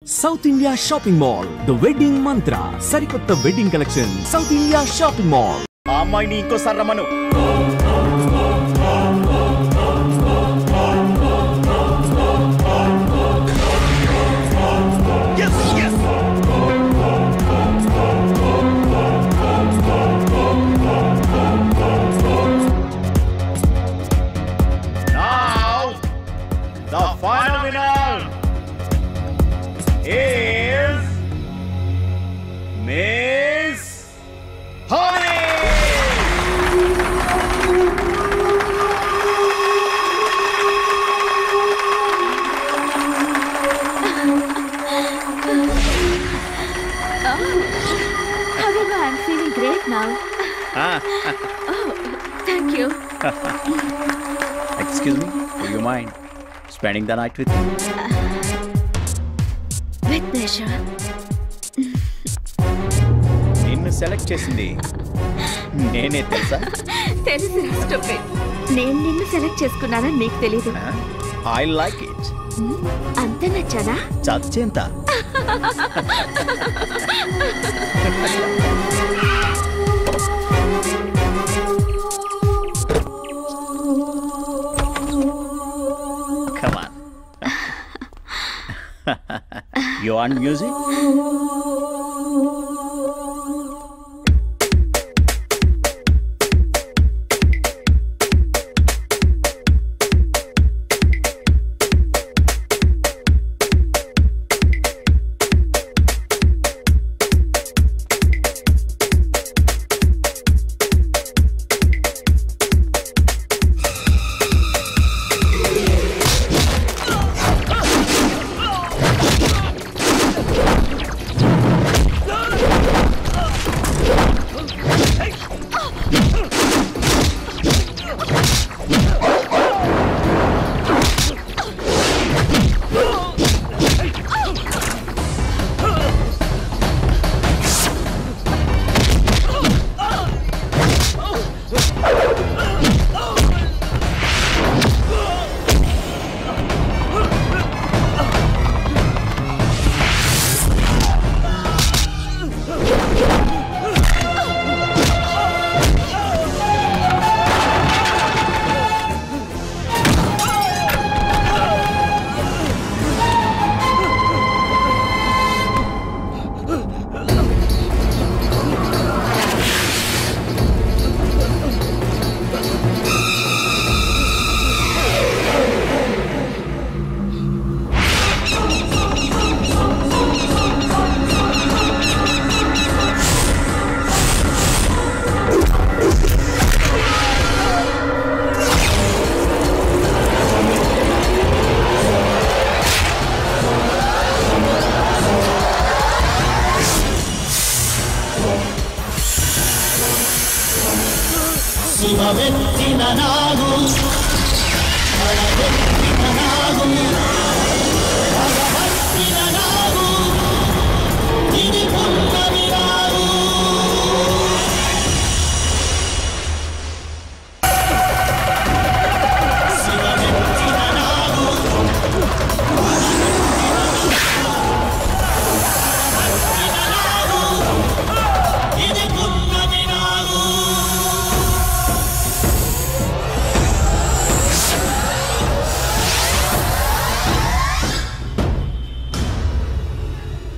South India Shopping Mall, the wedding mantra. Sarikotta wedding collection. South India Shopping Mall. అమ్మాయిని ఇంకోసారి రమ్మను. Now, the final winner is Miss Honey. However, I'm feeling great now. Oh, thank you. Excuse me, do you mind spending the night with me? With pleasure. నిన్ను select చేసింది నేనే తెలుసా? తెలుసు stupid. నేను నిన్ను సెలెక్ట్ చేసుకున్నానని నీకు తెలీదు. I like it. అంత నచ్చానా? చచ్చేంత. Come on. You want music?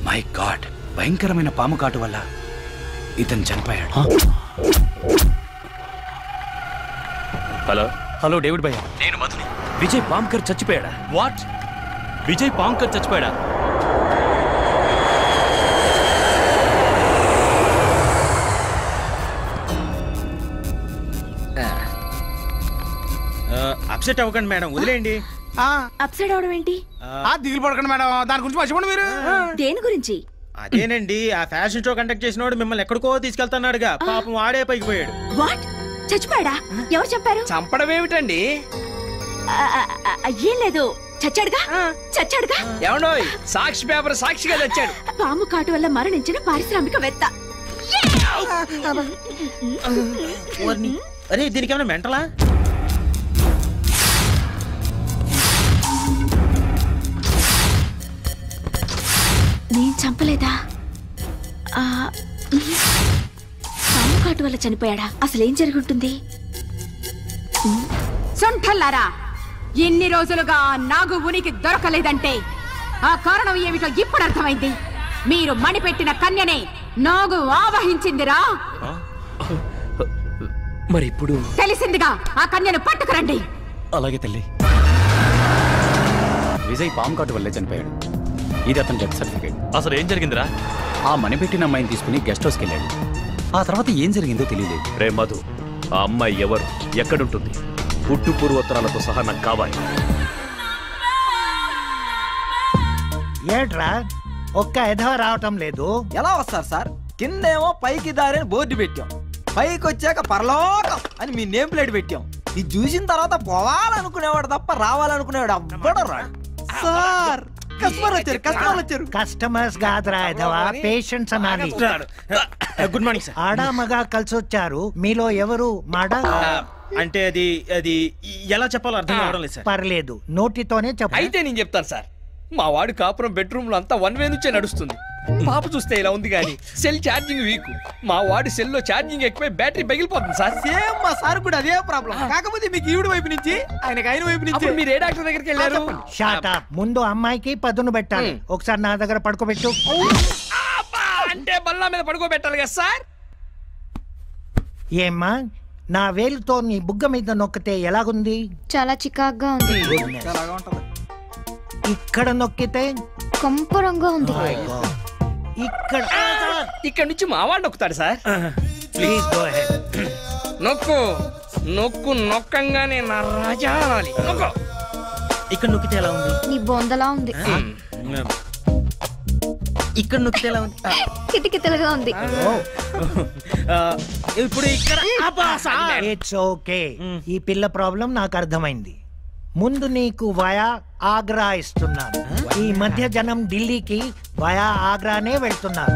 My God, భయంకరమైన పాము కాటు వల్ల ఇతను చనిపోయాడు. హలో హలో డేవిడ్ భయ్య, నేను మధుని. విజయ్ పాంకర్ చచ్చిపోయాడా? వాట్? విజయ్ పాంకర్ చచ్చిపోయాడా? అప్సెట్ అవ్వకండి మేడం, వదిలేయండి. అప్సైడ్ అవడం ఏంటి? దిగులు పడకండి మేడం, దాని గురించి మర్చిపోండి మీరు. దేని గురించి? అదేనండి, ఆ ఫ్యాషన్ షో కండక్ట్ చేసినోడు మిమ్మల్ని ఎక్కడికో తీసుకెళ్తున్నాడుగా, పాపం వాడే పైకి పోయాడు. వాట్? చచ్చిపోయాడా? ఎవరు చెప్పారు? చంపడం ఏమిటండి? ఏం లేదు, చచ్చాడుగా. చచ్చాడుగా. ఏమండోయ్, సాక్షి పేపర్ సాక్షిగా తెచ్చాడు. పాము కాటు వల్ల మరణించిన పారిశ్రామికవేత్త. అరే దీనికి ఏమైనా మెంటలా? చంపలేదా? పాము కాటు వల్ల చనిపోయాడా? అసలేం జరుగుంటుంది? సొంఠల్లారా, ఎన్ని రోజులుగా నాగు ఉనికి దొరకలేదంటే ఆ కారణం ఏమిటో ఇప్పుడు అర్థమైంది. మీరు మణిపెట్టిన కన్యనే నాగు ఆవహించిందిరా. మరి ఇప్పుడు తెలిసిందిగా ఆ కన్యను పట్టుకురండి. అలాగే తల్లి. విజయ్ పాము కాటు వల్లే చనిపోయాడు. ఇది అతని డెత్ సర్టిఫికేట్. అసలు ఏం జరిగిందిరా? ఆ మణిపెట్టిన అమ్మాయిని తీసుకుని గెస్ట్ హౌస్కి వెళ్ళాడు. ఆ తర్వాత ఏం జరిగిందో తెలియలేదు. రే మధు, ఆ అమ్మాయి ఎవరు, ఎక్కడుంటుంది? పుట్టు పూర్వోత్తరాలతో సహా నాకు కావాలి. ఏట్రా ఒక్క ఎధవ రావటం లేదు? ఎలా వస్తారు సార్? కిందేమో పైకి దారిని బోర్డు పెట్టాం, పైకి వచ్చాక పరలోకం అని మీ నేమ్ ప్లేట్ పెట్టాం. ఇది చూసిన తర్వాత పోవాలనుకునేవాడు తప్ప రావాలనుకునేవాడు అవ్వడం రాడు. సార్ కస్టమర్ వచ్చారు. కస్టమర్స్ కాదురా ఎధవ, పేషెంట్స్ అనాలి. Good morning sir. ఆడా మగా కలిసి వచ్చారు. మీలో ఎవరు మాడ? అంటే అది ఎలా చెప్పాలో అర్థం కావడం లేదు సార్. పర్లేదు, నోటితోనే చెప్పు. అయితే నేను చెప్తాను సార్. మా వాడు కాపురం బెడ్రూమ్ లో అంతా 1 వే నుంచే నడుస్తుంది. పాప చూస్తే ఇలా ఉంది కానీ సెల్ ఛార్జింగ్ వీక్. మా వాడి సెల్ లో ఛార్జింగ్ ఎక్కువై బ్యాటరీ పగిలిపోతుంది సార్. సేమ్ మా సార్ కూడా అదే ప్రాబ్లం. కాకపోతే మీకు ఈవిడ వైపు నుంచి ఆయనకి ఆయన వైపు నుంచి. మీరు ఏ డాక్టర్ దగ్గరికి వెళ్ళారు? Shot up. ముందు అమ్మాయికి పదును పెట్టాలి. ఒకసారి నా దగ్గర పడుకోబెట్టు. అంటే బల్లా మీద పడుకోబెట్టాలి కదా సార్? ఏమ్మా, నా వేలుతో నీ బుగ్గ మీద నొక్కితే ఎలాగుంది? చాలా చికాగ్గా ఉంది. ఇక్కడ నొక్కితే కంపరంగా ఉంది. ఇక్కడ ఇక్కడ నుంచి మా వాడు నొక్కుతాడు సార్. Please go ahead. నొక్కు నొక్కు నొక్కంగానే నా రాజా అనాలి. నొక్కు. ఇక్కడ నొక్కితే ఎలా ఉంది? నీ బొందలా ఉంది. ఇక్కడ నొక్కితే ఎలా ఉంది? కిటికితలుగా ఉంది. ఇప్పుడు ఇక్కడ ఇట్స్ ఓకే. ఈ పిల్ల ప్రాబ్లం నాకు అర్థమైంది. ముందు నీకు వయా ఆగ్రా ఇస్తున్నాను. ఈ మధ్య జనం ఢిల్లీకి వయా ఆగ్రానే వెళ్తున్నారు.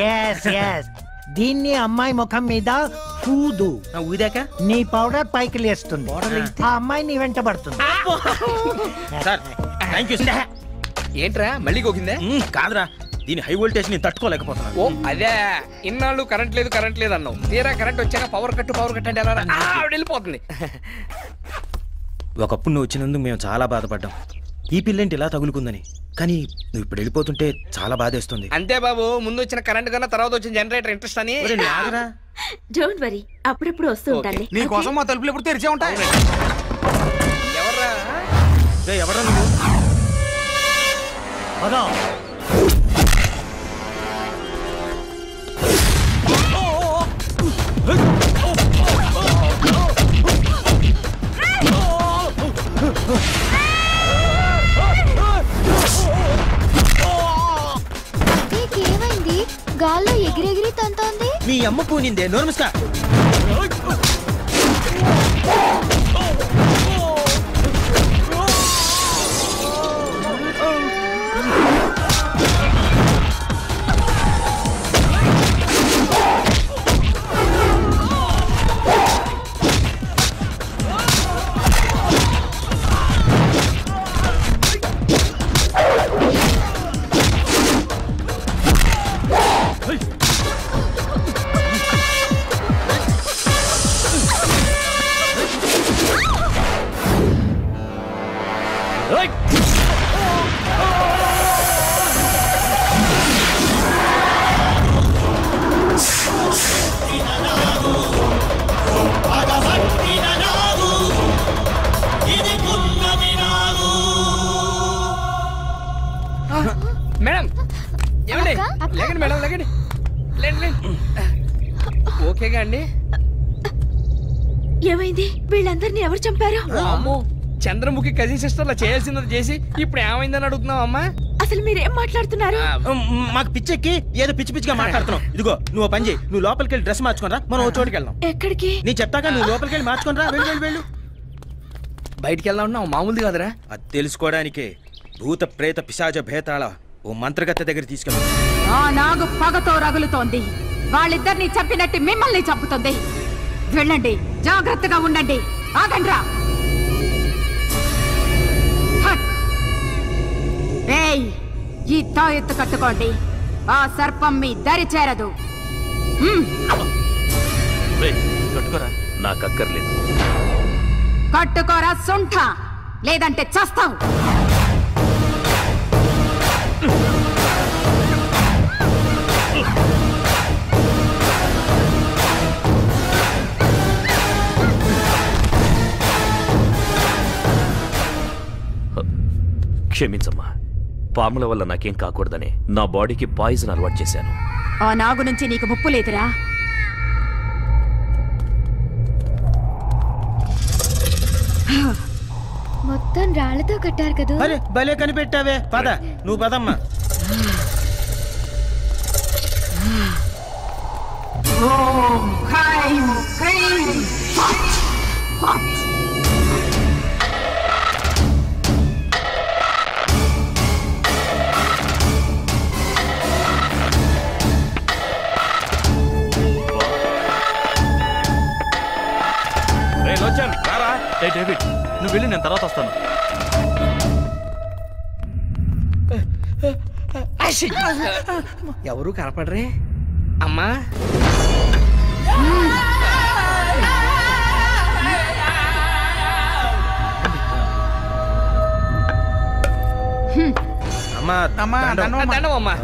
Yes yes. దీన్ని అమ్మాయి ముఖం మీద ఊదు. ఊదాక నీ పౌడర్ పైకి లేస్తుంది. ఆ అమ్మాయి నీ వెంట పడుతుంది. ఏంట్రా మళ్ళీ గోకిందే? కాదురా, దీని హై వోల్టేజ్ ని తట్టుకోలేకపోతున్నాను. ఓ అదే, ఇన్నాళ్ళు కరెంట్ లేదు అన్నావు. తీరా కరెంట్ వచ్చాక పవర్ కట్ అంటే ఎలా వెళ్ళిపోతుంది. ఒకప్పుడు నువ్వు వచ్చినందుకు మేము చాలా బాధపడ్డాం. ఈ పిల్లేంటి ఇలా తగులుకుందని. కానీ నువ్వు ఇప్పుడు వెళ్ళిపోతుంటే చాలా బాధేస్తుంది. అంతే బాబు, ముందు వచ్చిన కరెంట్ కన్నా తర్వాత వచ్చిన జనరేటర్ ఇంట్రెస్ట్ అని. డోంట్ వరీ, అప్పుడప్పుడు వస్తూ ఉంటాను. నీ కోసం మా తలుపులు ఎప్పుడు తెరిచే ఉంటాయి. ఎవర్రా? ఎవరా నువ్వు? నీకేమైంది? గాల్లో ఎగిరెగిరి తంతోంది. మీ అమ్మ పూనిందే. నోర్మస్కా. మేడం ఏమండి? లేకండి మేడం, లేకండి. ఓకేగా అండి? ఏమైంది? వీళ్ళందరినీ ఎవరు చంపారు? అమ్మో, చంద్రముఖి కజిన్ సిస్టర్ లా చేయాల్సింది చేసి ఇప్పుడు ఏమైందని అడుగుతున్నావు అమ్మా? అసలు మీరేం మాట్లాడుతున్నారు? మాకు పిచ్చెక్కి ఏదో పిచ్చి పిచ్చిగా మాట్లాడుతున్నావు. ఇదిగో నువ్వు పని చేయి, నువ్వు లోపలికి వెళ్ళి డ్రెస్ మార్చుకోనరా, మనం ఓ చోటుకి వెళ్దాం. ఎక్కడికి? నీ చెప్తాక నువ్వు లోపలికి వెళ్ళి మార్చుకోనరా. వెళ్ళు. బయటికి వెళ్దాం ఉన్నావు, మామూలుది కాదురా. అది తెలుసుకోవడానికే భూత ప్రేత పిశాచ భేతాళ ఓ మంత్రగత్తె దగ్గర తీసుకెళ్ళి. ఆ నాగు పగతో రగులుతోంది. వాళ్ళిద్దరిని చంపినట్టు మిమ్మల్ని చంపుతుంది. వెళ్ళండి, జాగ్రత్తగా ఉండండి. ఆగండ్రా. తాయెత్తు కట్టుకోండి. ఆ సర్పం మీ దరి చేరదు. కట్టుకోరా. నాకు అక్కర్లేదు. కట్టుకోరా సొంఠ, లేదంటే చస్తావు. క్షమించమ్మా, పాముల వల్ల నాకేం కాకూడదని నా బాడీకి పాయిజన్ అలవాటు చేశాను. ఆ నాగు నుంచి నీకు ముప్పు లేదురా. మొత్తం రాళ్లతో కట్టారు కదా. అరే భలే కనిపెట్టావే. పద, నువ్వు పదమ్మా. డేవిడ్, నువ్వు వెళ్ళి నేను తర్వాత వస్తాను. ఎవరు కనపడరే అమ్మా. అమ్మా,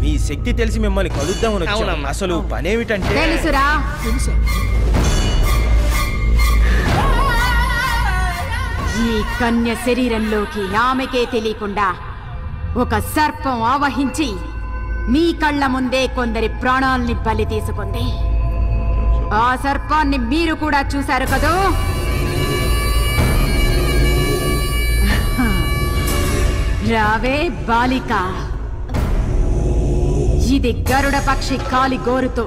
మీ శక్తి తెలిసి మిమ్మల్ని కలుద్దామని వచ్చాం. అసలు పనేమిటంటే తెలుసురా. ఈ కన్య శరీరంలోకి ఆమెకే తెలియకుండా ఒక సర్పం ఆవహించి మీ కళ్ళ ముందే కొందరి ప్రాణాల్ని బలి తీసుకుంది. ఆ సర్పాన్ని మీరు కూడా చూశారు కదూ. రావే బాలిక, ఇది గరుడ పక్షి కాలి గోరుతో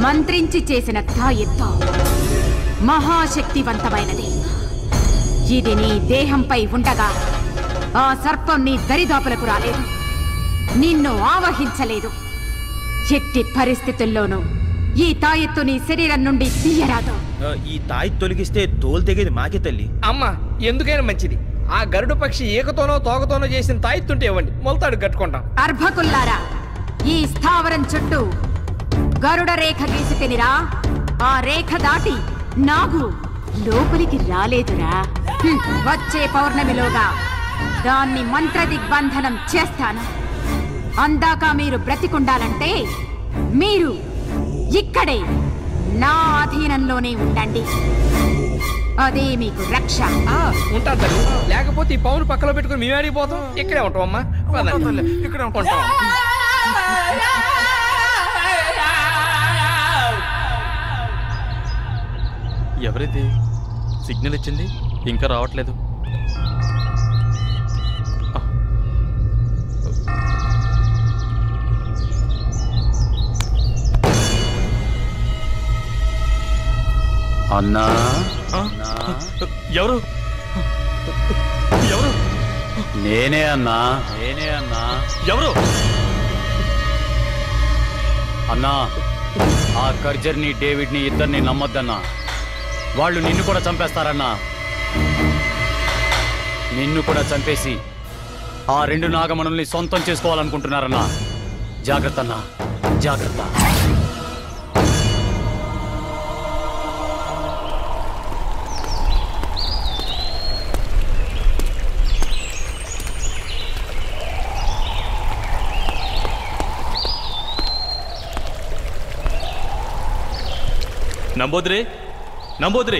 మంత్రించి చేసిన తాయెత్తు. మహాశక్తివంతమైనది. ఇది నీ దేహంపై ఉండగా ఆ సర్పం నీ దరిదాపులకు రాలేదు, నిన్ను ఆవహించలేదు. ఎట్టి పరిస్థితుల్లోనూ ఈ తాయెత్తు నీ శరీరం నుండి తీయరాదు. ఈ తాయెత్తు తొలగిస్తే తోలు తెగేది మాకే తల్లి. అమ్మా, ఎందుకైనా మంచిది. ఆ గరుడ పక్షి ఏకతోనో తోకతోనో చేసిన తాయెత్తుంటే ఇవ్వండి, మొలతాడు కట్టుకుంటాం. అర్భకుల్లారా, ఈ స్థావరం చుట్టూ గరుడ రేఖ గీసి తినిరా. ఆ రేఖ దాటి నాగు లోపలికి రాలేదురా. వచ్చే పౌర్ణమిలోగా దాన్ని మంత్ర దిగ్బంధనం చేస్తాను. అందాక మీరు బ్రతికుండాలంటే మీరు ఇక్కడే నా అధీనంలోనే ఉండండి. అదే మీకు రక్ష. ఉంటాను తల్లి, లేకపోతే ఈ పౌను పక్కలో పెట్టుకుని మేము అడిగిపోతాం. ఇక్కడే ఉంటాం అమ్మా. ఇక్కడే ఉంటాం. ఎవరైతే సిగ్నల్ ఇచ్చింది ఇంకా రావట్లేదు. అన్నా, ఎవరు ఎవరు? నేనే అన్నా. ఎవరు అన్నా? ఆ కర్జర్ని డేవిడ్ని ఇద్దరిని నమ్మొద్దన్నా. వాళ్ళు నిన్ను కూడా చంపేస్తారన్నా. నిన్ను కూడా చంపేసి ఆ రెండు నాగమణుల్ని సొంతం చేసుకోవాలనుకుంటున్నారన్నా. జాగ్రత్త అన్నా, జాగ్రత్త. నంబోద్రే, నంబోద్రే.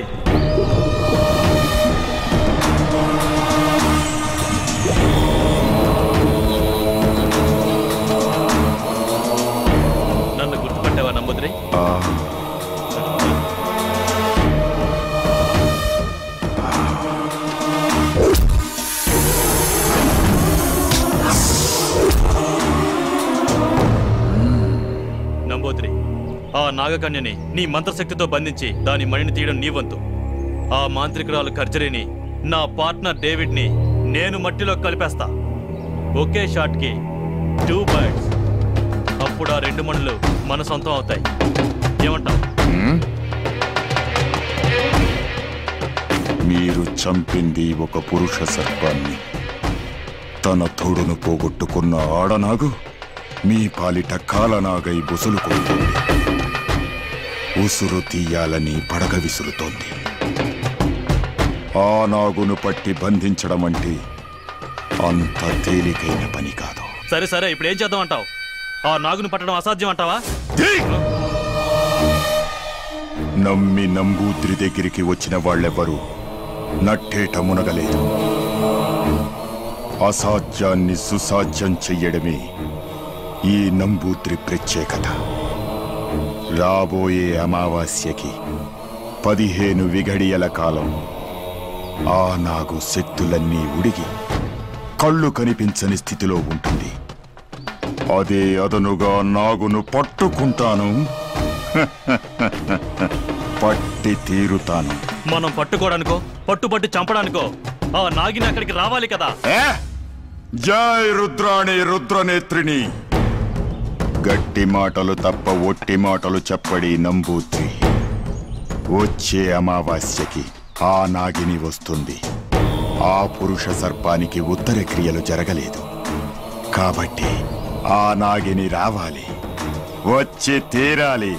నన్ను గుర్తుపట్టావా నంబోద్రే? నంబోద్రే, ఆ నాగకన్యని నీ మంత్రశక్తితో బంధించి దాని మణిని తీయడం నీ వంతు. ఆ మాంత్రికురాలు కర్జరీని, నా పార్ట్నర్ డేవిడ్ని నేను మట్టిలో కలిపేస్తా. ఒకే షాట్కి 2 birds. అప్పుడు ఆ 2 మణులు మన సొంతం అవుతాయి. ఏమంటావు? మీరు చంపింది ఒక పురుష సర్పాన్ని, తన తోడును పోగొట్టుకున్న ఆడనాగు మీ పాలిట కాలనాగై బుసలు కొడుతుంది. ఉసురు తీయాలని పడగ విసురుతోంది. ఆ నాగును పట్టి బంధించడం అంటే అంత తేలికైన పని కాదు. సరే సరే, ఇప్పుడు ఏం చేద్దాం అంటావు? ఆ నాగును పట్టడం అసాధ్యం అంటావా? నమ్మి నంబూద్రి దగ్గరికి వచ్చిన వాళ్ళెవ్వరూ నట్టేట మునగలేదు. అసాధ్యాన్ని సుసాధ్యం చెయ్యడమే ఈ నంబూద్రి ప్రత్యేకత. రాబోయే అమావాస్యకి 15 విఘడియల కాలం ఆ నాగు శక్తులన్నీ ఉడిగి కళ్ళు కనిపించని స్థితిలో ఉంటుంది. అదే అదనుగా నాగును పట్టుకుంటాను, పట్టి తీరుతాను. మనం పట్టుకోవడానికో పట్టుబట్టి చంపడానికో ఆ నాగిని అక్కడికి రావాలి కదా. జై రుద్రాణి రుద్రనేత్రిని. గట్టి మాటలు తప్ప ఒట్టి మాటలు చెప్పడి నంబూద్రి. వచ్చే అమావాస్యకి ఆ నాగిని వస్తుంది. ఆ పురుష సర్పానికి ఉత్తర క్రియలు జరగలేదు కాబట్టి ఆ నాగిని రావాలి, వచ్చి తీరాలి.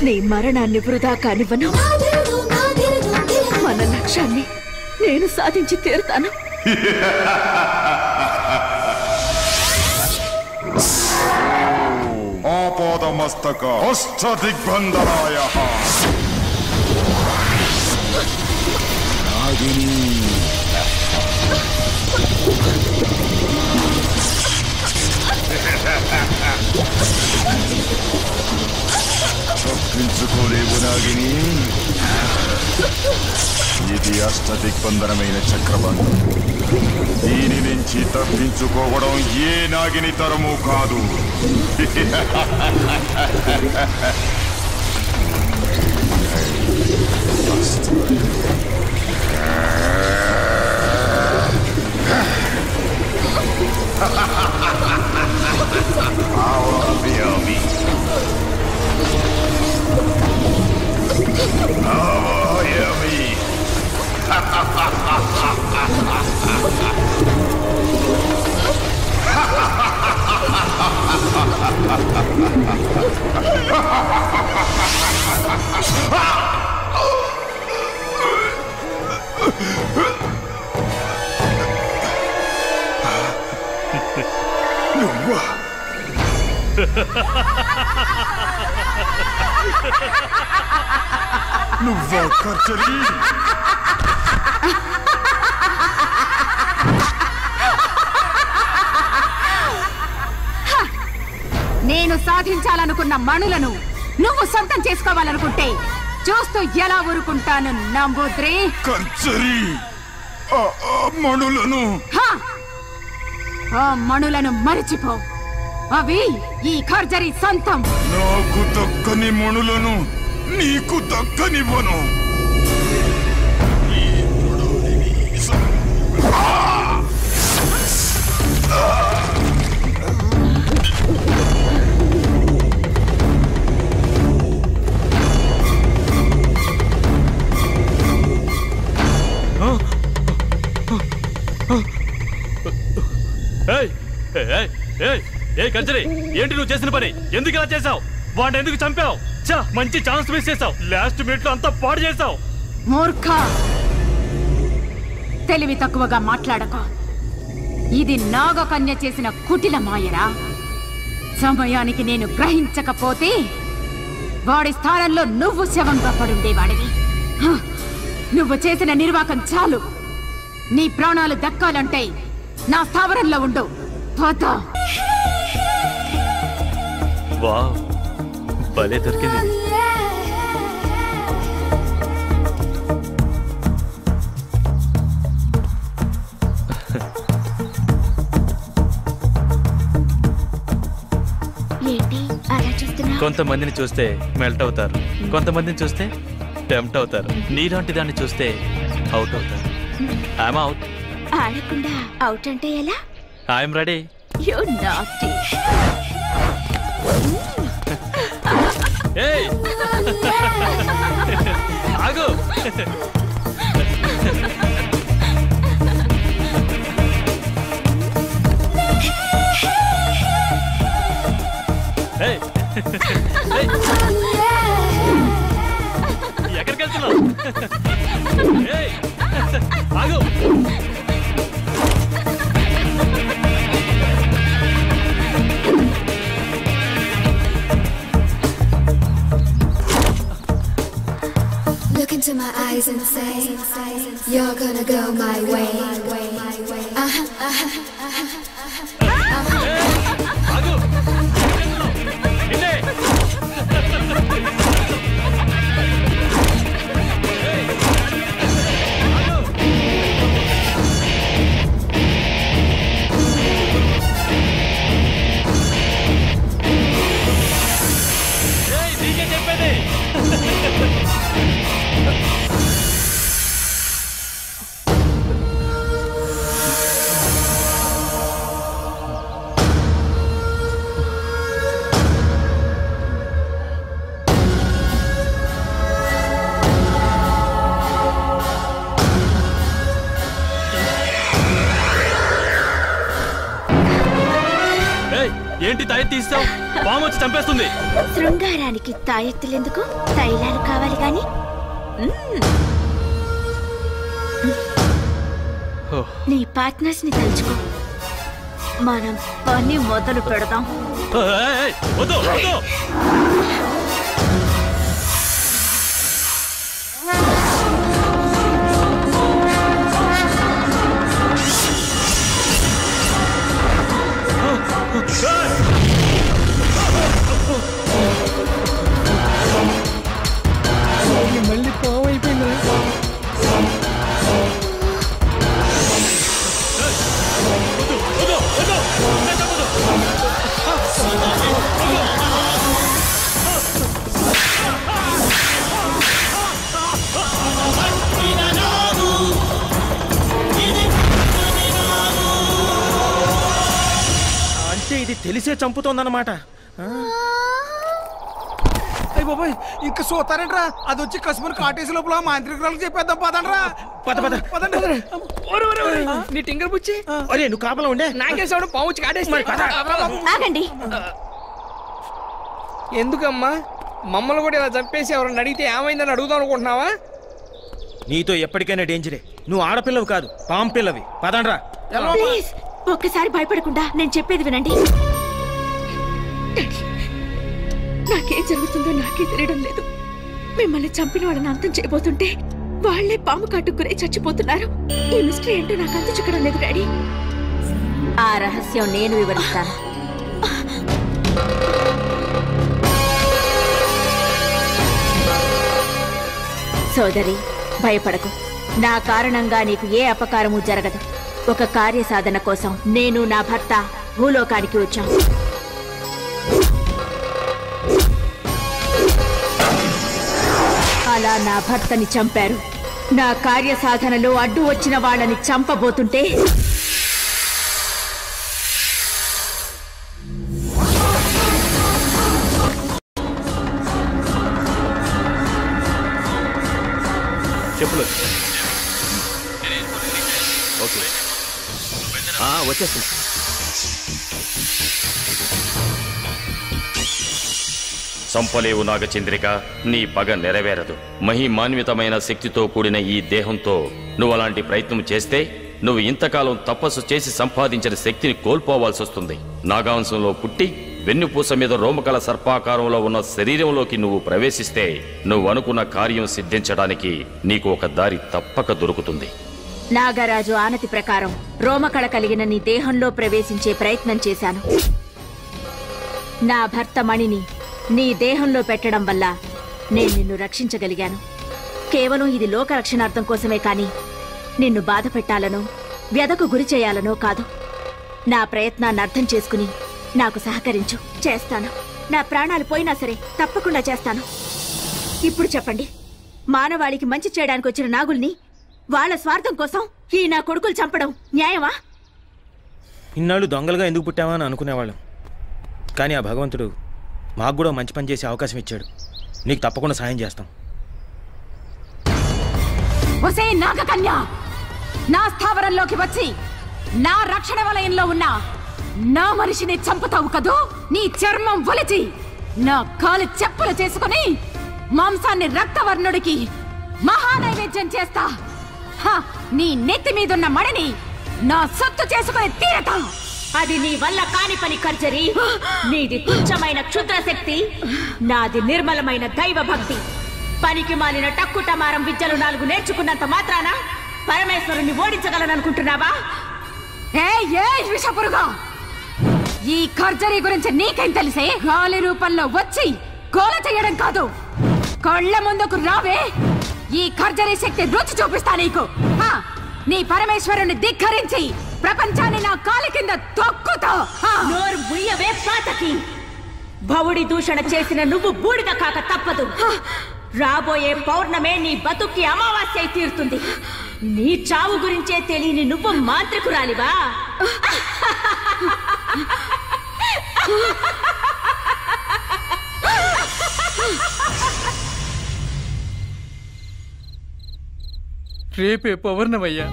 నీ మరణాన్ని వృధా కానివ్వను. మన లక్ష్యాన్ని నేను సాధించి తీరుతాను. ఆపాదమస్తక అష్టదిగ్బంధనాయ నాగిని. తప్పించుకోలేవు నాగిని. ఇది అష్టదిగ్బంధనమైన చక్రబంధం. దీని నుంచి తప్పించుకోవడం ఏ నాగిని తరము కాదు. నువ్వా కర్చలి? నేను సాధించాలనుకున్న మణులను నువ్వు సొంతం చేసుకోవాలనుకుంటే చూస్తూ ఎలా ఊరుకుంటాను నంబూద్రి? కర్చరి, మణులను ఆ మణులను మరిచిపో. అవి ఈ ఖర్జరి సొంతం. నాకు దక్కని మణులను నీకు దక్కనివ్వను. కర్జరి, ఏంటి నువ్వు చేసిన పని? ఎందుకు ఇలా చేసావు? వాడిని ఎందుకు చంపావు? మంచి ఛాన్స్ మిస్ చేసావు. లాస్ట్ మినిట్ లో అంతా పాడు చేసావు. మూర్ఖ, తెలివి తక్కువగా మాట్లాడకో. ఇది నాగకన్య చేసిన కుటిల మాయరా. సమయానికి నేను గ్రహించకపోతే వాడి స్థానంలో నువ్వు శవంగా పడుండేవాడివి. నువ్వు చేసిన నిర్వాకం చాలు. నీ ప్రాణాలు దక్కాలంటే నా స్థావరంలో ఉండు. వావ్, భలే దొరికింది. కొంతమందిని చూస్తే మెల్ట్ అవుతారు, కొంతమందిని చూస్తే టెంప్ట్ అవుతారు. నీలాంటి దాన్ని చూస్తే అవుట్ అవుతారు. I'm out. ఆడకుండా అవుట్ అంటే ఎలా? I'm ready. You naughty. ఏయ్ ఆగు. ఎక్కడికి వెళ్తున్నావు? ఆగు. Look into my eyes and say, you're gonna go my way. ఆగు. నీకే చెప్పేది. ఏంటి తాయెత్తు తీస్తావు? పాము వచ్చి చంపేస్తుంది. శృంగారానికి తాయెత్తులెందుకు? తైలాలు కావాలి గాని. నీ పార్ట్నర్స్ ని తలుచుకో. మనం పని మొదలు పెడదాం. వద్దు వద్దు. మళ్ళీ పాము అయిపోయింది. అంటే ఇది తెలిసే చంపుతోందన్నమాట. అయ్య బాబాయ్, ఇంకా సోతారేంట్రా? అది వచ్చి కసుమని కాటేసి లోపల మాంత్రికురాలకు చెప్పేద్దాం. పదండ్రా. పదండి. నీ టింగర్ బుచ్చి. అరే నువ్వు కాపలా ఉండే. నాకేసాడు పాము వచ్చి కాటేసి. ఆగండి. ఎందుకమ్మా మమ్మల్ని కూడా ఇలా చంపేసి ఎవరన్నా అడిగితే ఏమైందని అడుగుదాం అనుకుంటున్నావా? నీతో ఎప్పటికైనా డేంజరే. నువ్వు ఆడపిల్లవి కాదు, పాము పిల్లవి. పదండ్రా. ప్లీజ్ ఒక్కసారి భయపడకుండా నేను చెప్పేది వినండి. నాకేం జరుగుతుందో నాకే తెలియడం లేదు. మిమ్మల్ని చంపిన వాళ్ళని అంతం చేయబోతుంటే వాళ్లే పాము కాటుకునే చచ్చిపోతున్నారు. ఈ మిస్టరీ ఏంటో నాకు అంత చిక్కడం లేదు డాడీ. ఆ రహస్యం నేను వివరిస్తాను. సోదరి, భయపడకు. నా కారణంగా నీకు ఏ అపకారము జరగదు. ఒక కార్యసాధన కోసం నేను నా భర్త భూలోకానికి వచ్చాం. అలా నా భర్తని చంపారు. నా కార్యసాధనలో అడ్డు వచ్చిన వాళ్ళని చంపబోతుంటే చెప్పులు. ఓకే వచ్చేస్తుంది. చంపలేవు నాగచంద్రిక, నీ పగ నెరవేరదు. మహిమాన్వితమైన శక్తితో కూడిన ఈ దేహంతో నువ్వు అలాంటి ప్రయత్నం చేస్తే నువ్వు ఇంతకాలం తపస్సు చేసి సంపాదించిన శక్తిని కోల్పోవాల్సి వస్తుంది. నాగాంశంలో పుట్టి వెన్నుపూస మీద రోమకల సర్పాకారంలో ఉన్న శరీరంలోకి నువ్వు ప్రవేశిస్తే నువ్వు అనుకున్న కార్యం సిద్ధించడానికి నీకు ఒక దారి తప్పక దొరుకుతుంది. నాగరాజు ఆనతి ప్రకారం రోమకళ కలిగిన నీ దేహంలో ప్రవేశించే ప్రయత్నం చేశాను. నా భర్త మణిని నీ దేహంలో పెట్టడం వల్ల నేను నిన్ను రక్షించగలిగాను. కేవలం ఇది లోక రక్షణార్థం కోసమే కాని నిన్ను బాధ పెట్టాలనో వ్యధకు గురి చేయాలనో కాదు. నా ప్రయత్నాన్ని అర్థం చేసుకుని నాకు సహకరించు. చేస్తాను. నా ప్రాణాలు పోయినా సరే తప్పకుండా చేస్తాను. ఇప్పుడు చెప్పండి, మానవాళికి మంచి చేయడానికి వచ్చిన నాగుల్ని వాళ్ళ స్వార్థం కోసం ఈ నా కొడుకులు చంపడం న్యాయమా? ఇన్నాళ్ళు దొంగలుగా ఎందుకు పుట్టామా అని అనుకునేవాళ్ళం. కానీ ఆ భగవంతుడు మాకు కూడా మంచి పని చేసే అవకాశం ఇచ్చాడు. నీకు తప్పకుండా సాయం చేస్తాం. ఒసే నాగకన్య, నా స్థావరంలోకి వచ్చి నా రక్షణ వలయంలో ఉన్న నా మనిషిని చంపుతావు కదూ? నీ చర్మం ఒలిచి నా కాలు చెప్పులు చేసుకుని మాంసాన్ని రక్తవర్ణుడికి మహానైవేద్యం చేస్తా. నీ నెత్తి మీదున్న మడిని నా సొత్తు చేసుకుని తీరతా. అది నీ వల్ల కాని పని కర్జరి. నీది తుచ్చమైన క్షుద్ర శక్తి, నాది నిర్మలమైన దైవ భక్తి. పనికి మాలిన టక్కుటమారం విద్యలు 4 నేర్చుకున్నంత మాత్రాన పరమేశ్వరుని ఓడించగలననుకుంటున్నావా? విషపురుగా, ఈ కర్జరి గురించి నీకేం తెలిసే? గాలి రూపంలో వచ్చి గోల చేయడం కాదు, కళ్ళ ముందుకు రావే. ఈ కర్జరి శక్తి రుచి చూపిస్తా నీకు. నీ పరమేశ్వరుని ధిక్కరించి ప్రపంచాన్ని నా కాలి కింద తొక్కుతా. నోరు ముయ్యవే పాతకి. భవుడి దూషణ చేసిన నువ్వు బూడిద కాక తప్పదు. రాబోయే పౌర్ణమే నీ బతుక్కి అమావాస్య అయి తీరుతుంది. నీ చావు గురించే తెలియని నువ్వు మాంత్రికురాలివా? రేపే పౌర్ణమయ్యా.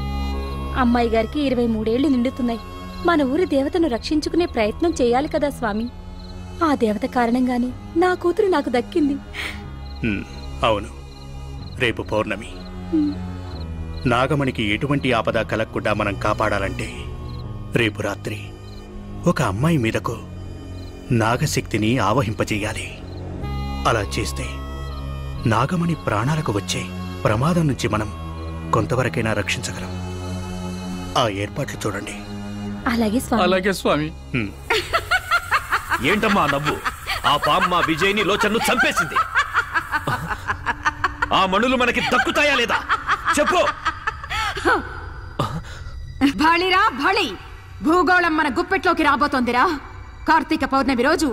అమ్మాయి గారికి 23 ఏళ్లు నిండుతున్నాయి. మన ఊరి దేవతను రక్షించుకునే ప్రయత్నం చేయాలి కదా స్వామి. ఆ దేవత కారణంగానే నా కూతురు నాకు దక్కింది. అవును, రేపు పౌర్ణమి. నాగమణికి ఎటువంటి ఆపద కలగకుండా మనం కాపాడాలంటే రేపు రాత్రి ఒక అమ్మాయి మీదకు నాగశక్తిని ఆవహింపజేయాలి. అలా చేస్తే నాగమణి ప్రాణాలకు వచ్చే ప్రమాదం నుంచి మనం కొంతవరకైనా రక్షించగలం. ఆ ఏర్పాట్లు చూడండి. అలాగే స్వామి. ఏంటమ్మా నవ్వు? ఆ పాము మా విజయ్ని లోచన్ను చంపేసింది. ఆ మణులు మనకి దక్కుతాయా లేదా చెప్పు. భళిరా భళి, భూగోళం మన గుప్పెట్లోకి రాబోతోందిరా. కార్తీక పౌర్ణమి రోజు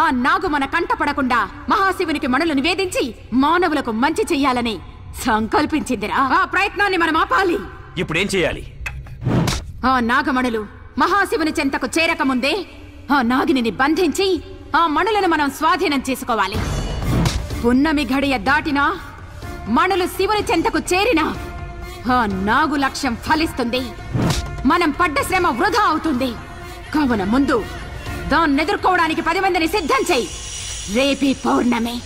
ఆ నాగు మన కంట పడకుండా మహాశివునికి మణులు నివేదించి మానవులకు మంచి చెయ్యాలని సంకల్పించిందిరా. ఆ ప్రయత్నాన్ని మనం ఆపాలి. ఇప్పుడేం చేయాలి? ఆ నాగమణులు మహాశివుని చెంతకు చేరకముందే ఆ నాగిని బంధించి ఆ మణులను మనం స్వాధీనం చేసుకోవాలి. పున్నమి ఘడియ దాటినా మణులు శివుని చెంతకు చేరినా ఆ నాగు లక్ష్యం ఫలిస్తుంది. మనం పడ్డ శ్రమ వృధా అవుతుంది. కావున ముందు దాన్ని ఎదుర్కోవడానికి 10 మందిని సిద్ధం చెయ్యి. రేపీ పౌర్ణమి.